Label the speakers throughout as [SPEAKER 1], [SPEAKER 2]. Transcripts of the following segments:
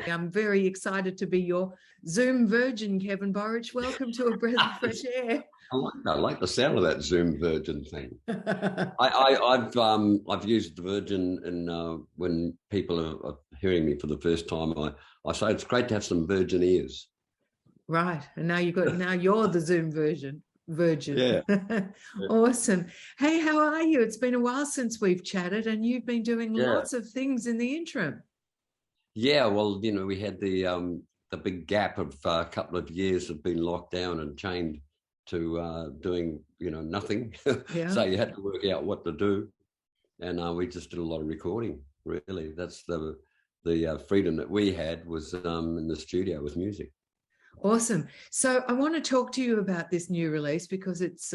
[SPEAKER 1] I'm very excited to be your Zoom virgin, Kevin Borich. Welcome to A Breath of Fresh Air.
[SPEAKER 2] I like the sound of that Zoom virgin thing. I've used the virgin, and when people are hearing me for the first time, I say it's great to have some virgin ears.
[SPEAKER 1] Right, and now you're the Zoom virgin.
[SPEAKER 2] Yeah.
[SPEAKER 1] Awesome. Hey, how are you? It's been a while since we've chatted, and you've been doing lots of things in the interim.
[SPEAKER 2] Yeah, well, we had the big gap of a couple of years of being locked down and chained to doing nothing.
[SPEAKER 1] Yeah.
[SPEAKER 2] So you had to work out what to do, and we just did a lot of recording. Really, that's the freedom that we had was in the studio with music.
[SPEAKER 1] Awesome. So I want to talk to you about this new release because it's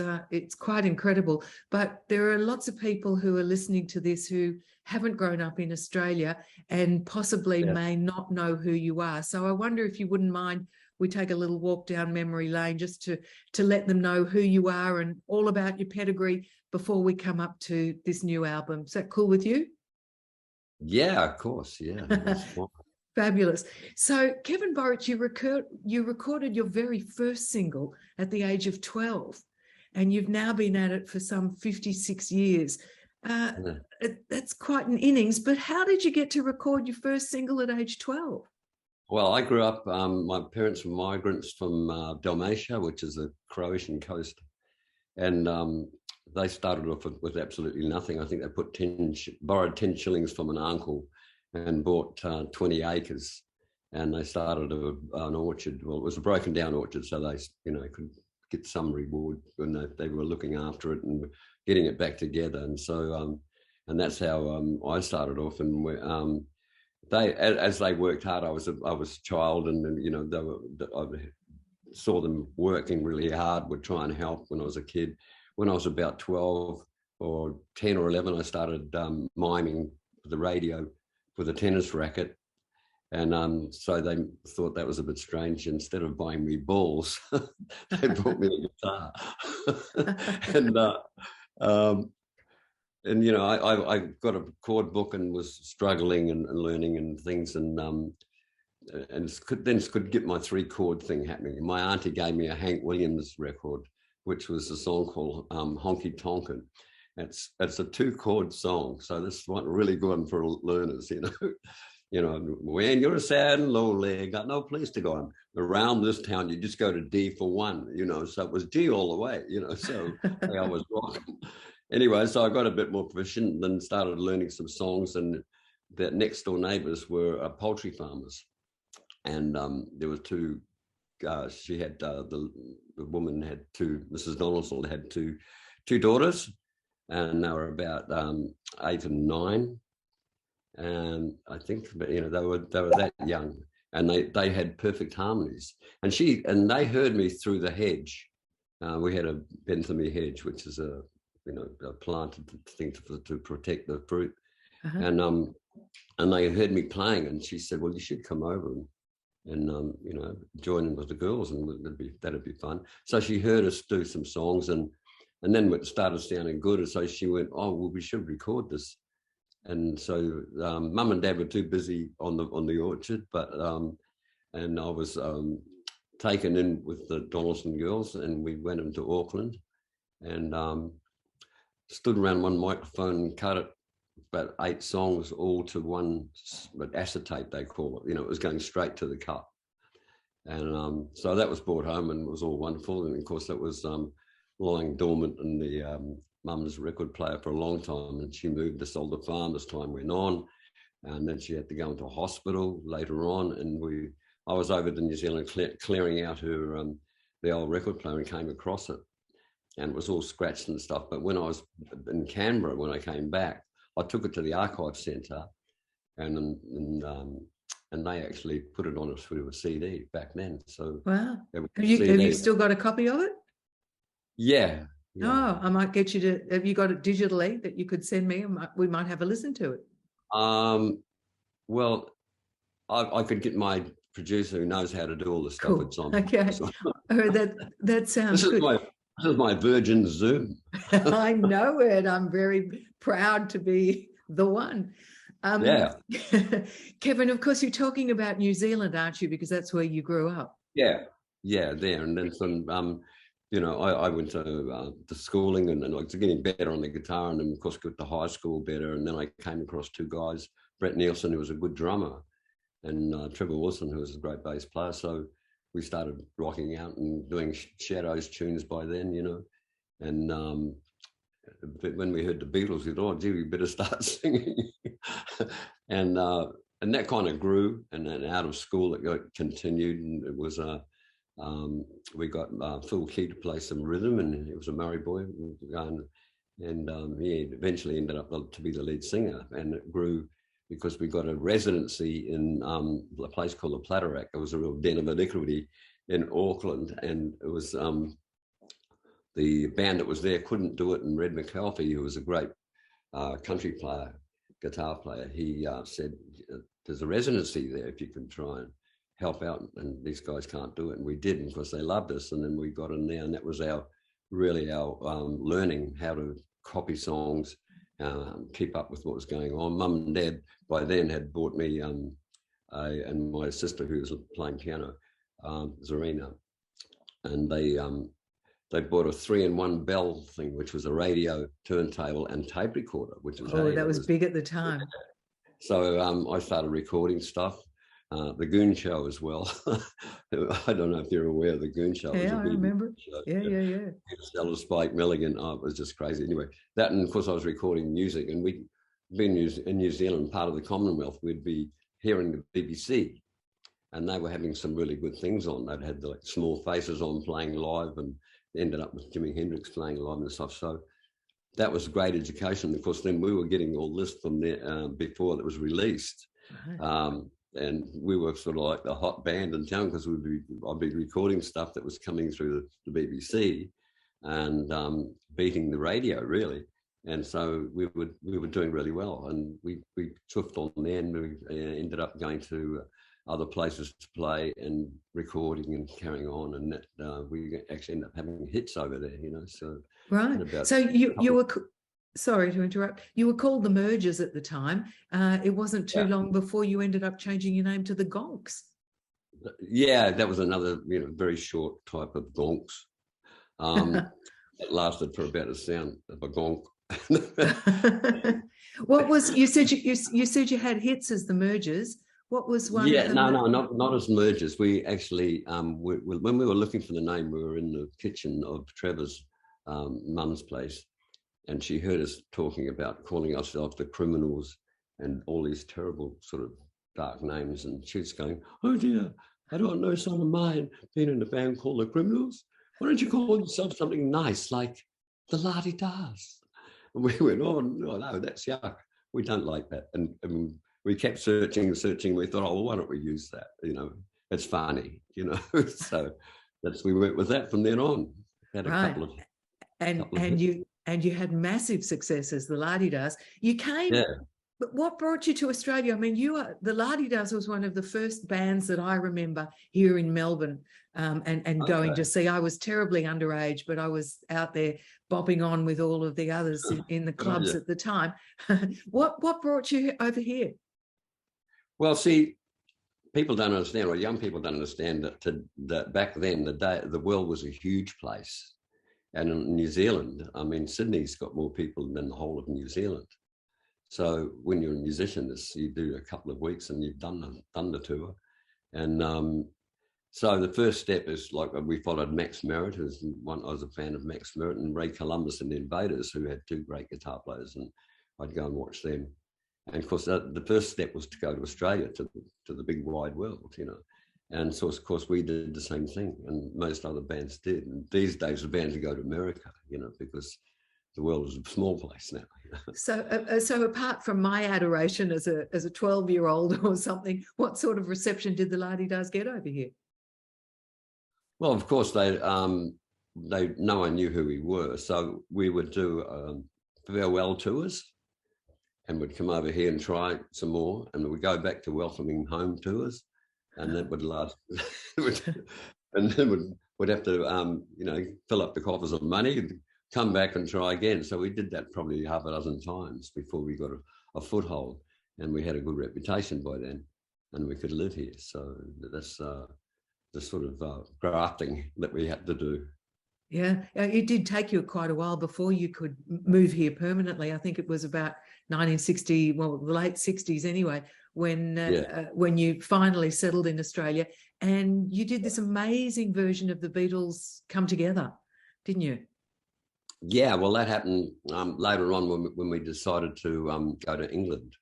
[SPEAKER 1] quite incredible. But there are lots of people who are listening to this who haven't grown up in Australia and possibly may not know who you are. So I wonder if you wouldn't mind we take a little walk down memory lane just to let them know who you are and all about your pedigree before we come up to this new album. Is that cool with you?
[SPEAKER 2] Yeah, of course. Yeah.
[SPEAKER 1] Fabulous. So, Kevin Borich, you recorded your very first single at the age of 12, and you've now been at it for some 56 years. That's quite an innings, but how did you get to record your first single at age 12?
[SPEAKER 2] Well, I grew up, my parents were migrants from Dalmatia, which is the Croatian coast, and they started off with absolutely nothing. I think they borrowed 10 shillings from an uncle and bought 20 acres, and they started an orchard. Well, it was a broken down orchard, so they, could get some reward when they were looking after it and getting it back together. And so, and that's how I started off. And as they worked hard, I was a child, and I saw them working really hard. Would try and help when I was a kid. When I was about 12 or 10 or 11, I started miming for the radio with a tennis racket, and so they thought that was a bit strange. Instead of buying me balls, they bought me a guitar. I got a chord book and was struggling and learning and things, and could get my 3-chord thing happening. My auntie gave me a Hank Williams record, which was a song called Honky Tonkin'. It's a 2-chord song, so this is one really good one for learners. When you're sad and lonely, got no place to go. Around this town, you just go to D for 1. So it was G all the way. So I was rocking. Anyway, so I got a bit more proficient, and then started learning some songs. And the next door neighbours were poultry farmers, and there were 2. She had the woman had 2. Mrs. Donaldson had two daughters. And they were about 8 and 9, and I think, but they were that young, and they had perfect harmonies. And they heard me through the hedge. We had a benthamy hedge, which is a planted thing to protect the fruit. Uh-huh. And they heard me playing, and she said, "Well, you should come over and join in with the girls, and that'd be fun." So she heard us do some songs, and then it started sounding good, and so she went, "Oh, well, we should record this." And so Mum and Dad were too busy on the orchard, but and I was taken in with the Donaldson girls, and we went into Auckland, and stood around one microphone and cut it, about 8 songs, all to one acetate, they call it. It was going straight to the cut, and so that was brought home, and it was all wonderful. And of course, that was lying dormant in the mum's record player for a long time, and she moved to sold the farm as time went on, and then she had to go into hospital later on, and I was over to New Zealand clearing out her the old record player, and came across it, and it was all scratched and stuff. But when I was in Canberra, when I came back, I took it to the archive centre, and they actually put it on a CD back then. So
[SPEAKER 1] wow, have you still got a copy of it?
[SPEAKER 2] Yeah.
[SPEAKER 1] Oh, I might get you to. Have you got it digitally that you could send me? We might have a listen to it.
[SPEAKER 2] Well, I could get my producer who knows how to do all the stuff.
[SPEAKER 1] Cool.
[SPEAKER 2] It's on.
[SPEAKER 1] Okay. That sounds good.
[SPEAKER 2] This is my Virgin Zoom.
[SPEAKER 1] I know it. I'm very proud to be the one.
[SPEAKER 2] Yeah,
[SPEAKER 1] Kevin, of course, you're talking about New Zealand, aren't you? Because that's where you grew up.
[SPEAKER 2] yeah, there. And then some, I went to schooling and I was getting better on the guitar, and then of course got to high school better. And then I came across two guys, Brett Nielsen, who was a good drummer, and Trevor Wilson, who was a great bass player. So we started rocking out and doing Shadows tunes by then, and but when we heard the Beatles, we thought, oh, gee, we better start singing. and that kind of grew, and then out of school it continued, and it was we got Phil Key to play some rhythm, and he was a Murray boy, and he eventually ended up to be the lead singer, and it grew because we got a residency in a place called the Platterack. It was a real den of iniquity in Auckland, and it was the band that was there couldn't do it, and Red McAlfee, who was a great country player, guitar player, he said, there's a residency there if you can try and help out, and these guys can't do it. And we did, and of course they loved us, and then we got in there, and that was our learning how to copy songs, keep up with what was going on. Mum and Dad by then had bought me and my sister, who was playing piano, Zarina, and they bought a 3-in-1 Bell thing, which was a radio, turntable, and tape recorder, which was
[SPEAKER 1] that was big at the time.
[SPEAKER 2] So I started recording stuff. The Goon Show as well. I don't know if you're aware of the Goon Show.
[SPEAKER 1] Yeah, I remember. Show. Yeah.
[SPEAKER 2] Sellers, Spike Milligan. Oh, it was just crazy. Anyway, that, and of course I was recording music, and we'd been in New Zealand, part of the Commonwealth. We'd be hearing the BBC, and they were having some really good things on. They'd had the Small Faces on playing live, and ended up with Jimi Hendrix playing live and stuff. So that was great education. Of course, then we were getting all this from there before it was released. Right. And we were sort of like the hot band in town, because I'd be recording stuff that was coming through the BBC and beating the radio, really. And so we were doing really well, and we chuffed on there, and we ended up going to other places to play and recording and carrying on, and that we actually ended up having hits over there, So
[SPEAKER 1] right. So you were. Sorry to interrupt. You were called the Mergers at the time. It wasn't too long before you ended up changing your name to the Gonks.
[SPEAKER 2] Yeah, that was another, very short type of gonks. It lasted for about the sound of a gonk.
[SPEAKER 1] What was you said you had hits as the Mergers? What was one?
[SPEAKER 2] Yeah, not as Mergers. We actually, when we were looking for the name, we were in the kitchen of Trevor's mum's place. And she heard us talking about calling ourselves the Criminals and all these terrible sort of dark names. And she was going, oh dear, I don't know son of mine being in a band called the Criminals. Why don't you call yourself something nice like the La-Di-Das? And we went, oh no, that's yuck. We don't like that. And we kept searching. We thought, oh, well, why don't we use that? It's funny, So we went with that from then on. Had a couple of
[SPEAKER 1] And you had massive successes, the La-Di-Das. You came, but what brought you to Australia? I mean, the La-Di-Das was one of the first bands that I remember here in Melbourne and going to see. I was terribly underage, but I was out there bopping on with all of the others in the clubs at the time. What brought you over here?
[SPEAKER 2] Well, see, people don't understand, or young people don't understand that back then, the world was a huge place. And in New Zealand, I mean, Sydney's got more people than the whole of New Zealand. So when you're a musician, you do a couple of weeks and you've done the tour. And so the first step is like we followed Max Merritt, I was a fan of Max Merritt, and Ray Columbus and the Invaders, who had two great guitar players, and I'd go and watch them. And of course, the first step was to go to Australia, to the big wide world, And so, of course, we did the same thing, and most other bands did. And these days, the bands go to America, because the world is a small place now.
[SPEAKER 1] So apart from my adoration as a 12-year-old or something, what sort of reception did the La-Di-Das get over here?
[SPEAKER 2] Well, of course, no one knew who we were, so we would do farewell tours, and would come over here and try some more, and we'd go back to welcoming home tours. And that would last, and then we'd have to, fill up the coffers of money, come back and try again. So we did that probably half a dozen times before we got a foothold. and we had a good reputation by then, and we could live here. So that's the sort of grafting that we had to do.
[SPEAKER 1] Yeah, it did take you quite a while before you could move here permanently. I think it was about 1960, well, the late 60s anyway, when you finally settled in Australia, and you did this amazing version of the Beatles Come Together, didn't you?
[SPEAKER 2] Yeah, well, that happened later on when we decided to go to England.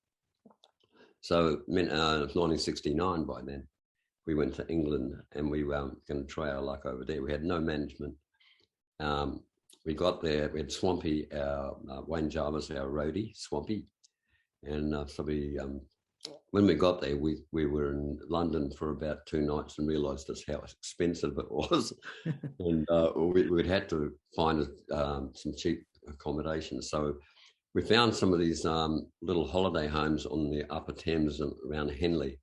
[SPEAKER 2] So it meant 1969 by then. We went to England and we were going to try our luck over there. We had no management. We got there, we had Swampy, Wayne Jarvis, our roadie, Swampy. And when we got there, we were in London for about 2 nights and realised just how expensive it was. And we'd had to find some cheap accommodation. So we found some of these little holiday homes on the Upper Thames around Henley.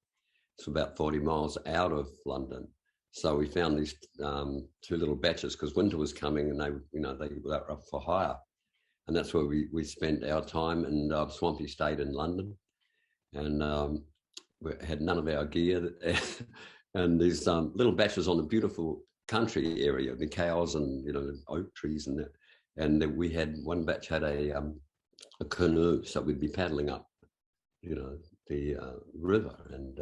[SPEAKER 2] It's about 40 miles out of London. So we found these 2 little batches because winter was coming and they were up for hire. And that's where we spent our time, and Swampy stayed in London, and we had none of our gear. And these little batches on a beautiful country area, the cows and oak trees and that. And we had one batch had a canoe, so we'd be paddling up, the river and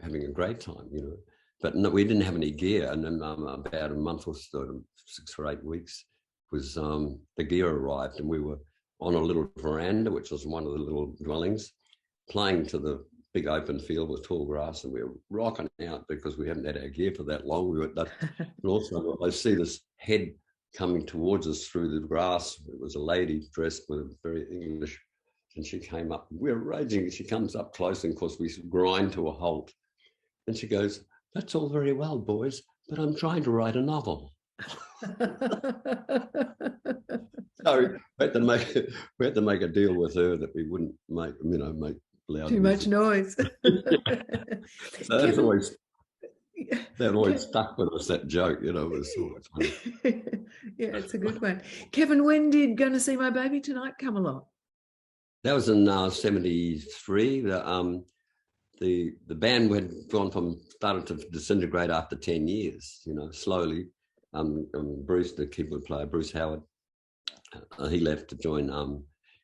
[SPEAKER 2] having a great time, But no, we didn't have any gear, and then about a month or so, 6 or 8 weeks, was the gear arrived, and we were on a little veranda, which was one of the little dwellings, playing to the big open field with tall grass, and we were rocking out because we hadn't had our gear for that long. We were, and also I see this head coming towards us through the grass. It was a lady dressed with very English, and she came up. We were raging. She comes up close, and of course we grind to a halt, and she goes, "That's all very well, boys, but I'm trying to write a novel." So we had to make a deal with her that we wouldn't make loud
[SPEAKER 1] too much noise.
[SPEAKER 2] So that always stuck with us, that joke, it was so much fun.
[SPEAKER 1] Yeah, it's a good one. Kevin, when did Gonna See My Baby Tonight come along?
[SPEAKER 2] That was in 73. The band had started to disintegrate after 10 years, slowly. Bruce, the keyboard player, Bruce Howard, he left to join.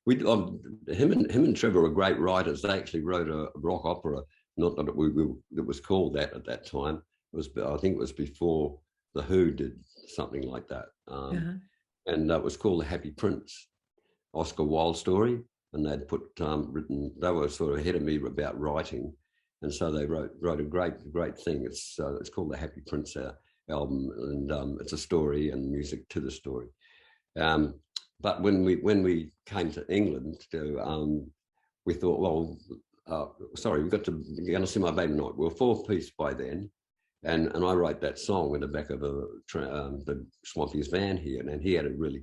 [SPEAKER 2] Him and Trevor were great writers. They actually wrote a rock opera, not that it was called that at that time. I think it was before the Who did something like that. And it was called The Happy Prince, Oscar Wilde story. And they'd they were sort of ahead of me about writing. And so they wrote a great thing. It's called The Happy Prince album, and it's a story and music to the story. But when we came to England, we thought, well, we've got to Gonna See My Baby Tonight. We were 4-piece by then, and I wrote that song in the back of the Swampy's van here, and he had a really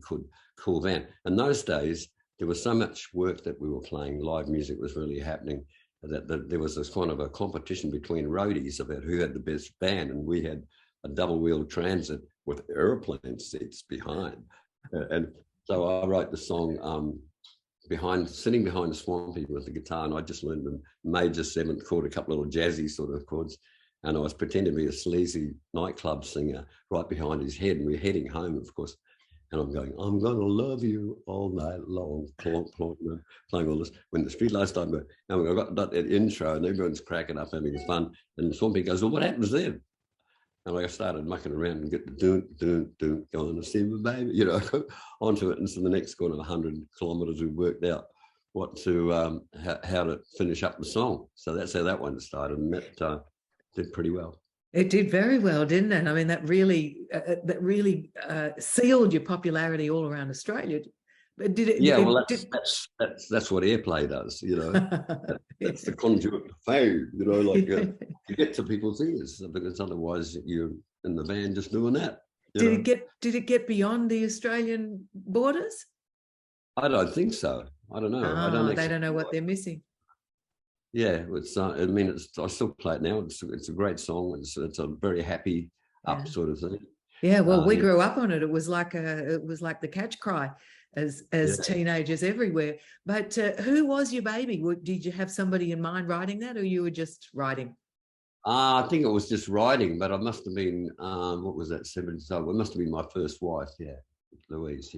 [SPEAKER 2] cool van. In those days, there was so much work that we were playing. Live music was really happening. That there was this kind of a competition between roadies about who had the best band, and we had a double-wheel transit with airplane seats behind. And so I wrote the song sitting behind Swampy with the guitar, and I just learned the major 7th chord, a couple of little jazzy sort of chords, and I was pretending to be a sleazy nightclub singer right behind his head, and we're heading home, of course. And I'm going, "I'm going to love you all night long," playing all this. When the streetlights started, and I got that intro, and everyone's cracking up, having fun. And Swampy goes, "Well, what happens then?" And I started mucking around and get the doon, going to see my baby, onto it. And so the next 100 kilometres, we worked out how to finish up the song. So that's how that one started, and that did pretty well.
[SPEAKER 1] It did very well, didn't it? I mean, that really sealed your popularity all around Australia. But did it?
[SPEAKER 2] Yeah, that's what airplay does. That's the conduit to fame. You get to people's ears, because otherwise you're in the van just doing that.
[SPEAKER 1] Did it get beyond the Australian borders?
[SPEAKER 2] I don't think so. I don't know.
[SPEAKER 1] They don't know what they're missing.
[SPEAKER 2] Yeah, it's. I still play it now. It's a great song. It's a very happy up sort of thing.
[SPEAKER 1] Yeah, well, we grew up on it. It was like the catch cry. as teenagers everywhere. But who was your baby? Did you have somebody in mind writing that, or you were just writing?
[SPEAKER 2] I think it was just writing, but I must have been, what was that, 7 years old? It must have been my first wife, Louise,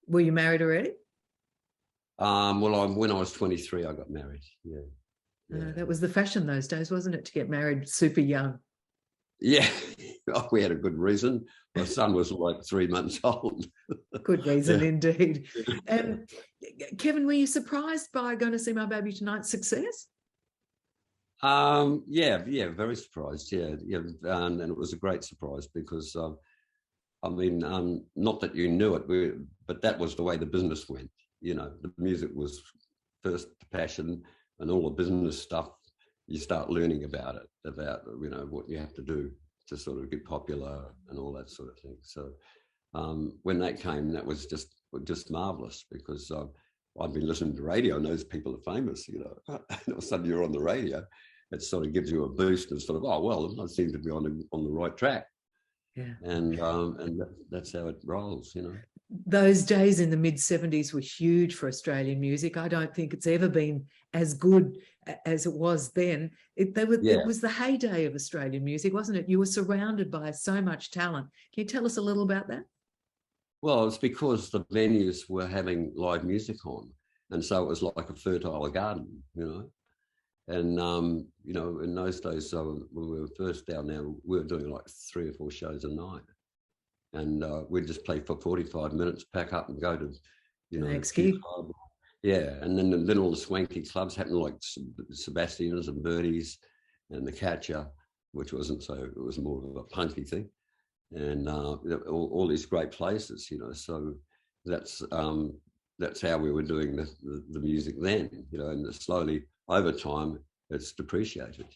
[SPEAKER 1] Were you married already?
[SPEAKER 2] Well, when I was 23, I got married,
[SPEAKER 1] That was the fashion those days, wasn't it, to get married super young?
[SPEAKER 2] Yeah, we had a good reason. My son was like 3 months old.
[SPEAKER 1] Good reason indeed. Kevin, were you surprised by Going to See My Baby Tonight's success?
[SPEAKER 2] Very surprised. And it was a great surprise because, not that you knew it, but that was the way the business went. The music was first passion, and all the business stuff, you start learning about what you have to do to sort of get popular and all that sort of thing. So when that came, that was just marvelous, because I've been listening to radio and those people are famous, and all of a sudden you're on the radio. It sort of gives you a boost and sort of, oh, well, I seem to be on the right track.
[SPEAKER 1] Yeah.
[SPEAKER 2] And that's how it rolls,
[SPEAKER 1] Those days in the mid-70s were huge for Australian music. I don't think it's ever been as good as it was then. It was the heyday of Australian music, wasn't it? You were surrounded by so much talent. Can you tell us a little about that?
[SPEAKER 2] Well, it's because the venues were having live music on, and so it was like a fertile garden, And, in those days, when we were first down there, we were doing like 3 or 4 shows a night. And we'd just play for 45 minutes, pack up and go to,
[SPEAKER 1] next gig.
[SPEAKER 2] Yeah, and then all the swanky clubs happened, like Sebastian's and Birdie's and the Catcher, which wasn't so, it was more of a punky thing. And all these great places, so that's how we were doing the music then, and slowly over time it's depreciated,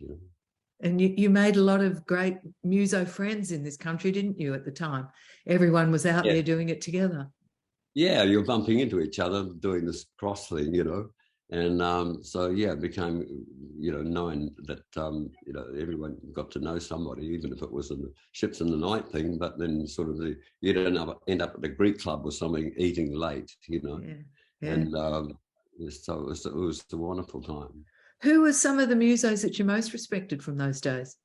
[SPEAKER 1] And you made a lot of great muso friends in this country, didn't you, at the time? Everyone was out there doing it together. Yeah,
[SPEAKER 2] you're bumping into each other doing this cross thing, And it became, known that, everyone got to know somebody, even if it was in the ships in the night thing, but then sort of you'd end up at the Greek club or something eating late, And so it was a wonderful time.
[SPEAKER 1] Who were some of the musos that you most respected from those days?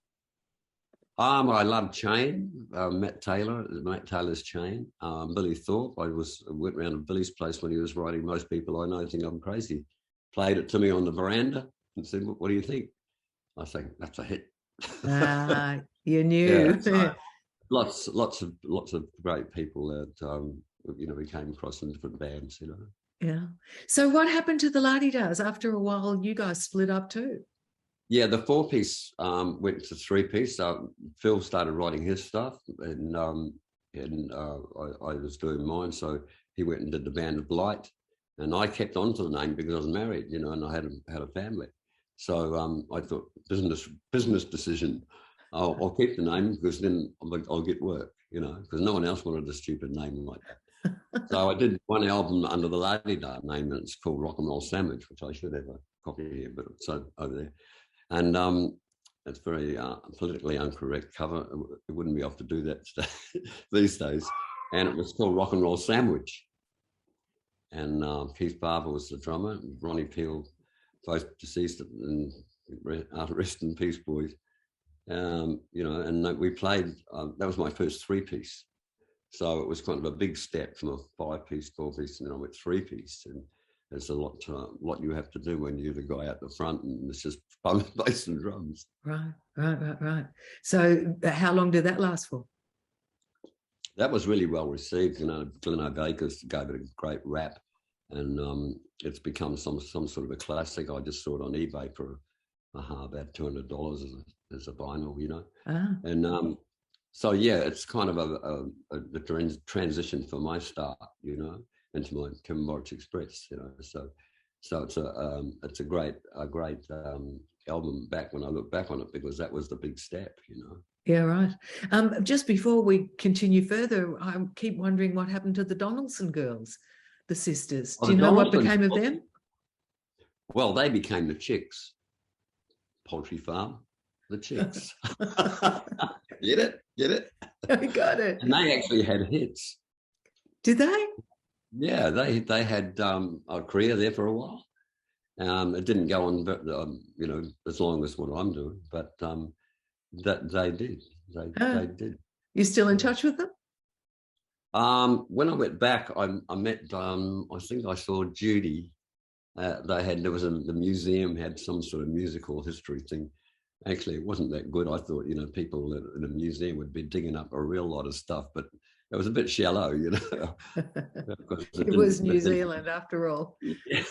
[SPEAKER 2] I loved Chain, Matt Taylor's Chain, Billy Thorpe. I went round to Billy's place when he was writing Most People I Know Think I'm Crazy. Played it to me on the veranda and said, "What do you think?" I think that's a hit.
[SPEAKER 1] You knew.
[SPEAKER 2] So lots of great people that we came across in different bands.
[SPEAKER 1] Yeah. So what happened to the La-Di-Das? After a while, you guys split up too.
[SPEAKER 2] Yeah, the 4-piece went to 3-piece. Phil started writing his stuff, and I was doing mine. So he went and did the Band of Light, and I kept on to the name because I was married, and I had a family. So I thought, business decision. I'll keep the name because then I'll get work, because no one else wanted a stupid name like that. So I did one album under the La-Di-Da name, and it's called Rock and Roll Sandwich, which I should have a copy here, but it's over there. And it's very politically incorrect cover. It wouldn't be off to do that these days. And it was called Rock and Roll Sandwich. And Keith Barber was the drummer, Ronnie Peel, both deceased, and rest in peace, boys. And we played, that was my first 3-piece. So it was kind of a big step from a 5-piece, 4-piece, and then I went 3-piece. And there's a lot you have to do when you're the guy out the front, and it's just bass and drums.
[SPEAKER 1] Right. So how long did that last for?
[SPEAKER 2] That was really well received. Glenn O'Baker gave it a great rap, and it's become some sort of a classic. I just saw it on eBay for about $200 as a vinyl, And so it's kind of the transition for my start, into my Kevin Borich Express, So it's a great album back when I look back on it, because that was the big step,
[SPEAKER 1] Yeah, right. Just before we continue further, I keep wondering what happened to the Donaldson girls, the sisters. Do you know what became of them?
[SPEAKER 2] Well, they became the Chicks. Poultry Farm, the Chicks. Get it?
[SPEAKER 1] I got it.
[SPEAKER 2] And they actually had hits.
[SPEAKER 1] Did they?
[SPEAKER 2] Yeah, they had a career there for a while. It didn't go on, but as long as what I'm doing, but that they did. They did.
[SPEAKER 1] You're still in
[SPEAKER 2] Yeah.
[SPEAKER 1] touch with them?
[SPEAKER 2] When I went back, I met. I think I saw Judy. The museum had some sort of musical history thing. Actually, it wasn't that good. I thought, people in a museum would be digging up a real lot of stuff, but it was a bit shallow,
[SPEAKER 1] It was New Zealand after all.
[SPEAKER 2] Yeah.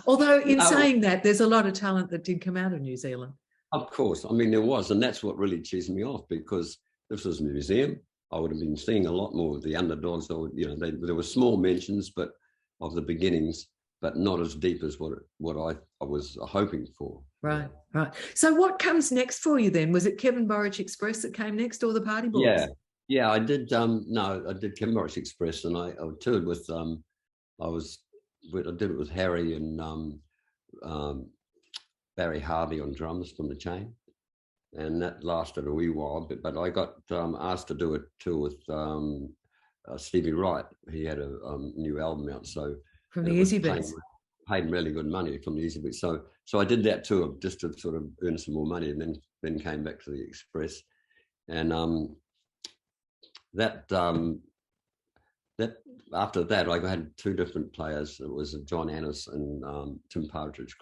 [SPEAKER 1] Although in saying that, there's a lot of talent that did come out of New Zealand.
[SPEAKER 2] Of course. I mean, there was, and that's what really cheesed me off, because this was a museum. I would have been seeing a lot more of the underdogs. There were small mentions, but of the beginnings, but not as deep as what I was hoping for.
[SPEAKER 1] Right. So what comes next for you then? Was it Kevin Borich Express that came next, or the Party Boys?
[SPEAKER 2] Yeah, I did. I did Kevin Borich Express, and I toured with. I did it with Harry and Barry Harvey on drums from the Chain, and that lasted a wee while. But I got asked to do a tour with Stevie Wright. He had a new album out, so
[SPEAKER 1] from the Easy Beats.
[SPEAKER 2] Paid really good money from the Easy Beats. So I did that tour just to sort of earn some more money, and then came back to the Express, and that after that I had two different players. It was John Annis and Tim Partridge,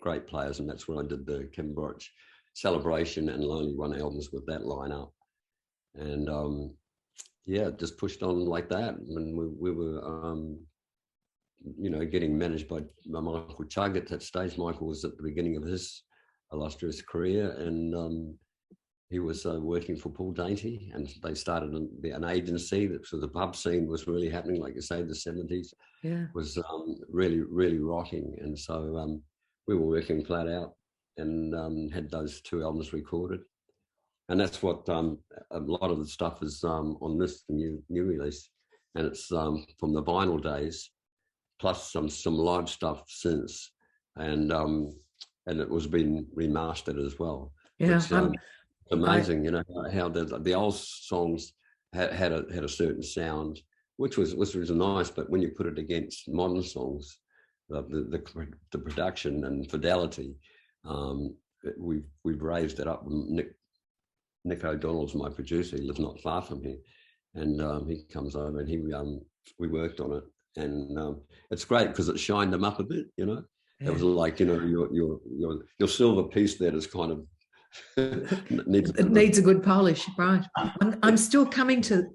[SPEAKER 2] great players, and that's when I did the Kevin Borich Celebration and Lonely One albums with that lineup, and just pushed on like that. And we were getting managed by Michael Chugg at that stage. Michael was at the beginning of his illustrious career, and he was working for Paul Dainty, and they started an agency. So the pub scene was really happening, like you say, the 70s was really, really rocking. And so we were working flat out, and had those two albums recorded. And that's what a lot of the stuff is on this new release. And it's from the vinyl days, plus some live stuff since, and it was being remastered as well.
[SPEAKER 1] Yeah,
[SPEAKER 2] which, amazing, how the old songs had a certain sound, which was nice. But when you put it against modern songs, the production and fidelity, we've raised it up. Nick O'Donnell's my producer. He lives not far from here, and he comes over and we worked on it, and it's great because it shined them up a bit. It was like your silver piece that is kind of needs
[SPEAKER 1] a good polish, right? I'm still coming to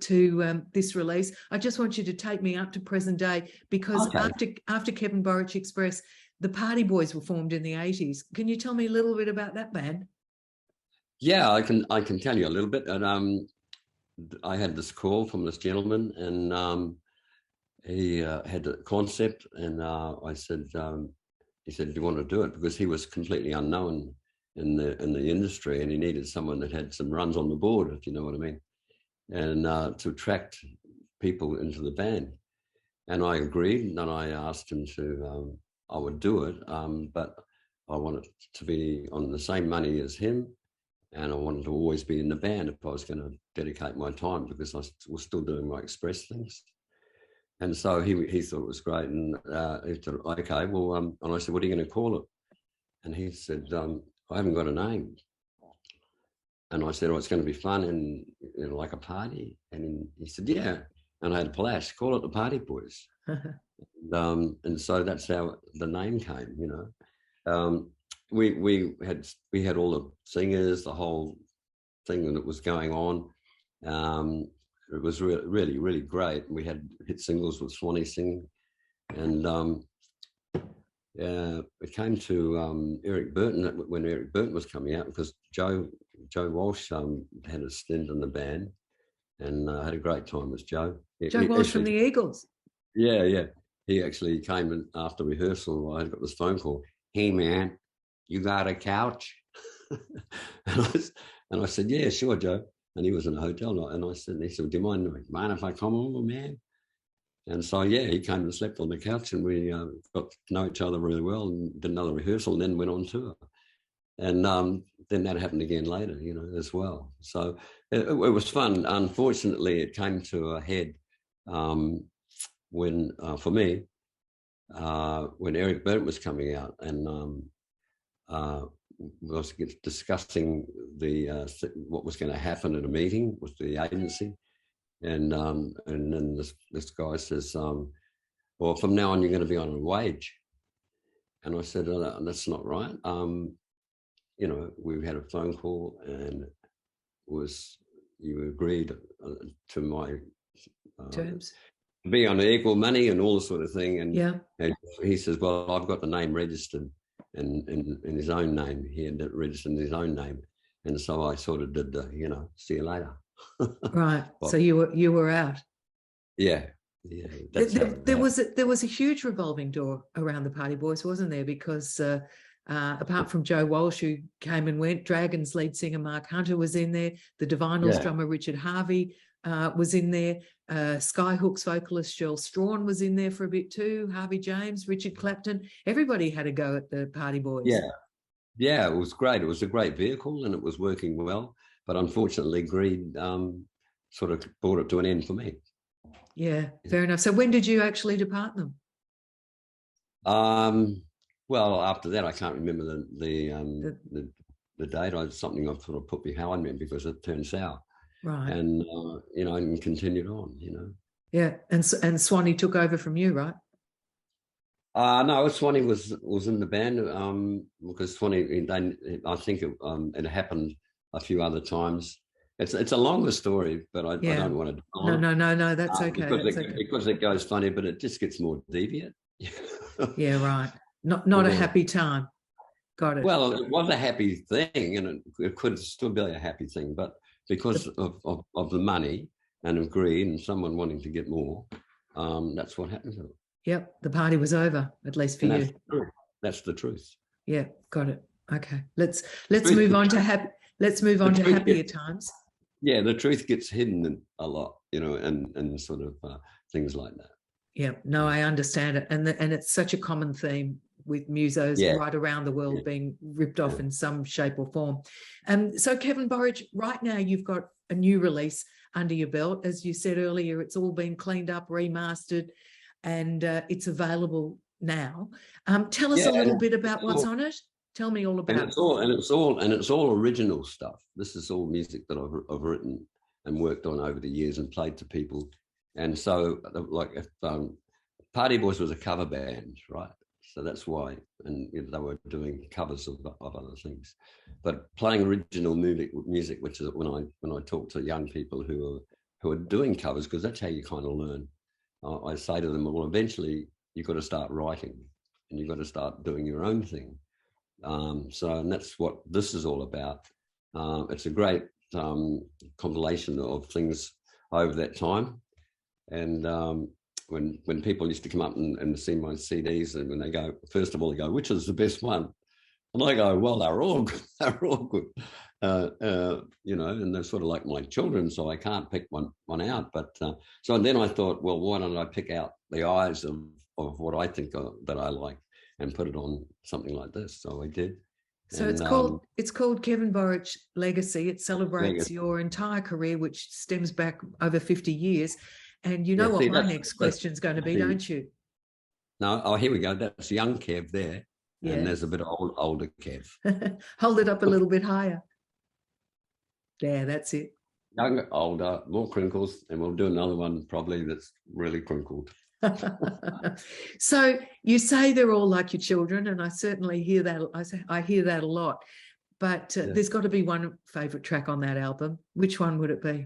[SPEAKER 1] this release. I just want you to take me up to present day, because after Kevin Borich Express, the Party Boys were formed in the 80s. Can you tell me a little bit about that band?
[SPEAKER 2] Yeah, I can tell you a little bit. And I had this call from this gentleman, and he had a concept, and I said, he said, "Do you want to do it?" Because he was completely unknown in the industry, and he needed someone that had some runs on the board, if you know what I mean, and to attract people into the band. And I agreed, and I asked him to, I would do it, but I wanted to be on the same money as him, and I wanted to always be in the band if I was going to dedicate my time, because I was still doing my Express things. And so he thought it was great, and he said, "Okay, well," and I said, "What are you going to call it?" And he said, "I haven't got a name." And I said, "Oh, it's going to be fun and like a party." And he said, "Yeah." And I had a flash, call it the Party Boys. And so that's how the name came. We had all the singers, the whole thing that was going on. It was really, really great. We had hit singles with Swanee singing, and it came to Eric Burton when Eric Burton was coming out, because Joe Walsh had a stint in the band, and I had a great time with Joe.
[SPEAKER 1] Joe Walsh from the Eagles.
[SPEAKER 2] Yeah. He actually came in after rehearsal. I got this phone call. "Hey man, you got a couch?" and I said, "Yeah, sure, Joe." And he was in a hotel night, and he said, "Do you mind if I come over, man?" And so, he came and slept on the couch, and we got to know each other really well, and did another rehearsal, and then went on tour. And then that happened again later, as well. So it was fun. Unfortunately, it came to a head when for me, when Eric Burdon was coming out, and was discussing what was going to happen at a meeting with the agency, and then this guy says, well, from now on you're going to be on a wage. And I said, oh, that's not right. You know, we had a phone call, and you agreed to my
[SPEAKER 1] terms,
[SPEAKER 2] be on equal money and all this sort of thing. And,
[SPEAKER 1] yeah.
[SPEAKER 2] And he says, well, I've got the name registered in his own name. He had it registered in his own name. And so I sort of did the, you know, see you later.
[SPEAKER 1] Right.
[SPEAKER 2] Well,
[SPEAKER 1] so you were out.
[SPEAKER 2] Yeah. Yeah.
[SPEAKER 1] There was a huge revolving door around the Party Boys, wasn't there? Because apart from Joe Walsh, who came and went, Dragons lead singer Mark Hunter was in there. The Divinals drummer Richard Harvey was in there. Skyhook's vocalist Shirl Strawn was in there for a bit too. Harvey James, Richard Clapton. Everybody had a go at the Party Boys.
[SPEAKER 2] Yeah, it was great. It was a great vehicle, and it was working well. But unfortunately, greed sort of brought it to an end for me.
[SPEAKER 1] Yeah, fair enough. So when did you actually depart them?
[SPEAKER 2] Well, after that, I can't remember the date. Something I sort of put behind me because it turned sour.
[SPEAKER 1] Right.
[SPEAKER 2] And you know, and continued on. You know.
[SPEAKER 1] Yeah, and Swanee took over from you, right?
[SPEAKER 2] No, Swanee was in the band because Swanee. I think it happened a few other times. It's a longer story, but I don't want to.
[SPEAKER 1] No, that's okay.
[SPEAKER 2] Because it goes funny, but it just gets more deviant.
[SPEAKER 1] Yeah, right. Not a happy time. Got it.
[SPEAKER 2] Well, it was a happy thing, and it could still be a happy thing, but because of the money and of greed and someone wanting to get more, that's what happened to it.
[SPEAKER 1] Yep, the party was over, at least for you.
[SPEAKER 2] That's the truth.
[SPEAKER 1] Yeah, got it. Okay, let's move on to happier times.
[SPEAKER 2] Yeah, the truth gets hidden a lot, you know, and sort of things like that.
[SPEAKER 1] Yeah, no, I understand it, and it's such a common theme with musos right around the world being ripped off in some shape or form. So, Kevin Borich, right now you've got a new release under your belt. As you said earlier, it's all been cleaned up, remastered, and it's available now. Tell us a little bit about what's on it. Tell me all about it.
[SPEAKER 2] It's all original stuff. This is all music that I've written and worked on over the years and played to people. And so, like, if Party Boys was a cover band, right? So that's why, and you know, they were doing covers of other things. But playing original music, which is when I talk to young people who are doing covers, because that's how you kind of learn. I say to them, well, eventually you've got to start writing, and you've got to start doing your own thing. And that's what this is all about. It's a great compilation of things over that time. And when people used to come up and see my CDs, and when they go, first of all, they go, which is the best one? And I go, well, they're all good. They're all good. You know, and they're sort of like my children, so I can't pick one out. But so then I thought, well, why don't I pick out the eyes of what I think that I like and put it on something like this? So I did.
[SPEAKER 1] So it's called Kevin Borich Legacy. It celebrates your entire career, which stems back over 50 years. And you know what my next question is going to be, don't you?
[SPEAKER 2] No, oh, here we go. That's young Kev there. Yeah. And there's a bit of older Kev.
[SPEAKER 1] Hold it up a little bit higher. There, that's it.
[SPEAKER 2] Younger, older, more crinkles, and we'll do another one probably that's really crinkled.
[SPEAKER 1] So you say they're all like your children, and I certainly hear that. I hear that a lot. But there's got to be one favourite track on that album. Which one would it be?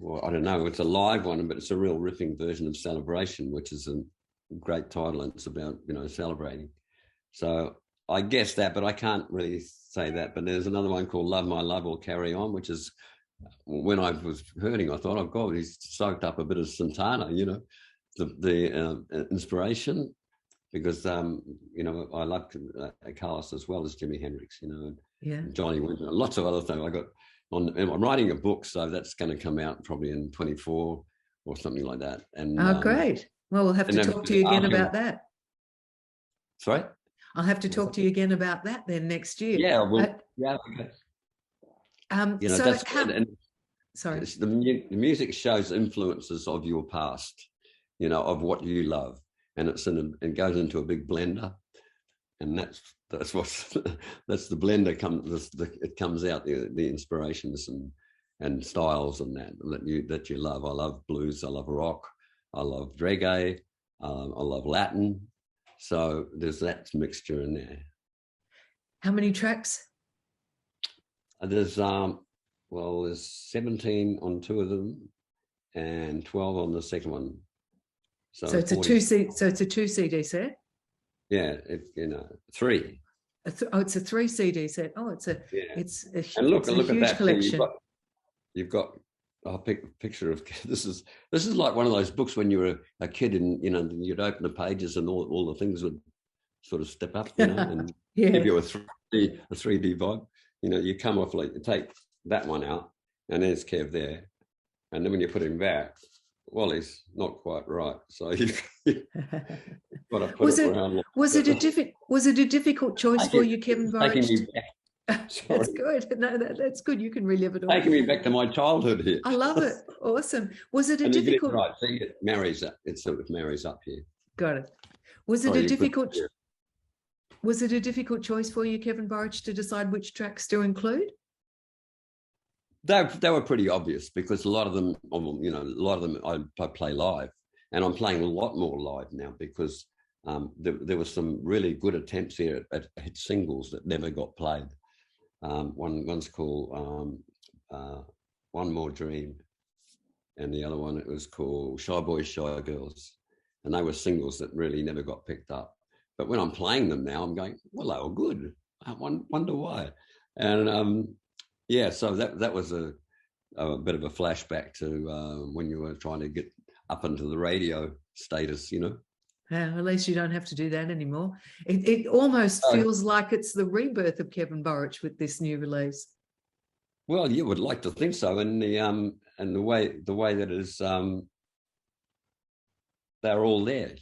[SPEAKER 2] Well, I don't know. It's a live one, but it's a real riffing version of Celebration, which is a great title, and it's about, you know, celebrating. So I guess that, but I can't really say that. But there's another one called Love My Love Will Carry On, which is, when I was hurting, I thought, oh God, he's soaked up a bit of Santana, you know, the inspiration, because you know, I love Carlos as well as Jimi Hendrix, you know, and Johnny Winter, lots of other things. I'm writing a book, so that's going to come out probably in 24 or something like that. And
[SPEAKER 1] great. Well, we'll have to talk to you again about that.
[SPEAKER 2] Sorry?
[SPEAKER 1] I'll have to talk to you again about that then next year.
[SPEAKER 2] Yeah, well, yeah, okay.
[SPEAKER 1] You know, so Sorry.
[SPEAKER 2] The music shows influences of your past, you know, of what you love, and it goes into a big blender, and that's what's that's the blender it comes out the inspirations and styles and that you love. I love blues, I love rock, I love reggae, I love Latin. So there's that mixture in there.
[SPEAKER 1] How many tracks?
[SPEAKER 2] There's 17 on 2 of them and 12 on the second one.
[SPEAKER 1] So it's 40. It's a 2 CD set.
[SPEAKER 2] Yeah, 3.
[SPEAKER 1] It's a 3 CD set. Oh, it's a
[SPEAKER 2] and look at
[SPEAKER 1] huge
[SPEAKER 2] that
[SPEAKER 1] collection.
[SPEAKER 2] You've got I'll pick a picture of this is like one of those books when you were a kid and you'd open the pages and all the things would sort of step up, and give you a 3D vibe. You come off like you take that one out and there's Kev there, and then when you put him back, Wally's not quite right. So you've got to put it around.
[SPEAKER 1] Was it a difficult choice for you, Kevin Borich? That's good. No, that's good. You can relive it all.
[SPEAKER 2] Taking me back to my childhood here.
[SPEAKER 1] I love it. Awesome. Was it a difficult?
[SPEAKER 2] Right. See, it marries up. It sort of marries up here.
[SPEAKER 1] Got it. Was it a difficult? Was it a difficult choice for you, Kevin Borich, to decide which tracks to include?
[SPEAKER 2] They were pretty obvious because a lot of them I play live, and I'm playing a lot more live now because there were some really good attempts here at hit singles that never got played. One's called One More Dream, and the other one, it was called Shy Boys, Shy Girls, and they were singles that really never got picked up. But when I'm playing them now, I'm going, well, they were good. I wonder why. And so that was a bit of a flashback to when you were trying to get up into the radio status, Yeah,
[SPEAKER 1] at least you don't have to do that anymore. It almost feels like it's the rebirth of Kevin Borich with this new release.
[SPEAKER 2] Well, you would like to think so, and the way that is, they're all there.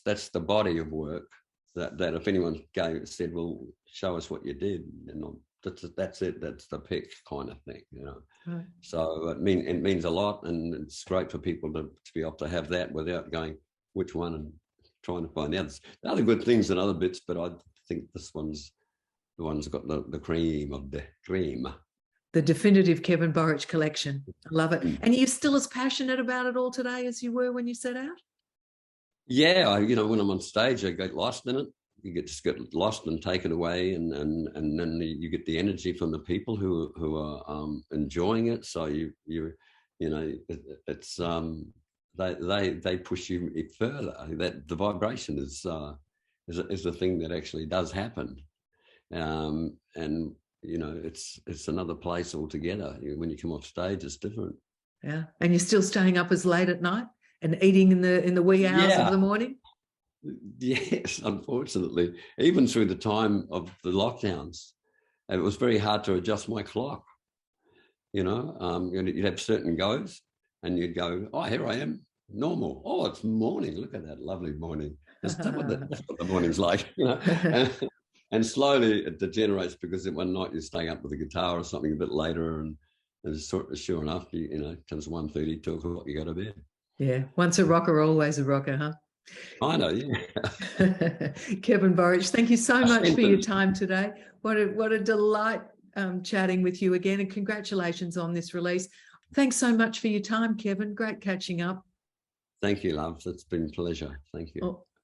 [SPEAKER 2] That's the body of work that if anyone said, well, show us what you did, and that's it. That's the pick kind of thing,
[SPEAKER 1] Right.
[SPEAKER 2] So it means a lot, and it's great for people to be able to have that without going which one and trying to find the others. The other good things and other bits, but I think this one's the one's got the cream of the cream.
[SPEAKER 1] The definitive Kevin Borich collection. I love it. And you're still as passionate about it all today as you were when you set out?
[SPEAKER 2] Yeah, when I'm on stage, I get lost in it. You just get lost and taken away, and then you get the energy from the people who are enjoying it. So it's they push you further. That the vibration is a thing that actually does happen, and it's another place altogether. When you come off stage, it's different.
[SPEAKER 1] Yeah, and you're still staying up as late at night and eating in the wee hours of the morning.
[SPEAKER 2] Yes, unfortunately, even through the time of the lockdowns, it was very hard to adjust my clock. You'd have certain goes, and you'd go, "Oh, here I am, normal. Oh, it's morning. Look at that lovely morning." That's what the morning's like, And slowly it degenerates because one night you're staying up with a guitar or something a bit later, and sure enough, it comes 1:30, 2 o'clock, you go to bed.
[SPEAKER 1] Yeah, once a rocker, always a rocker, huh?
[SPEAKER 2] I know, yeah.
[SPEAKER 1] Kevin Borich, thank you so much for your time today. What a delight chatting with you again, and congratulations on this release. Thanks so much for your time, Kevin. Great catching up.
[SPEAKER 2] Thank you, love. It's been a pleasure. Thank you.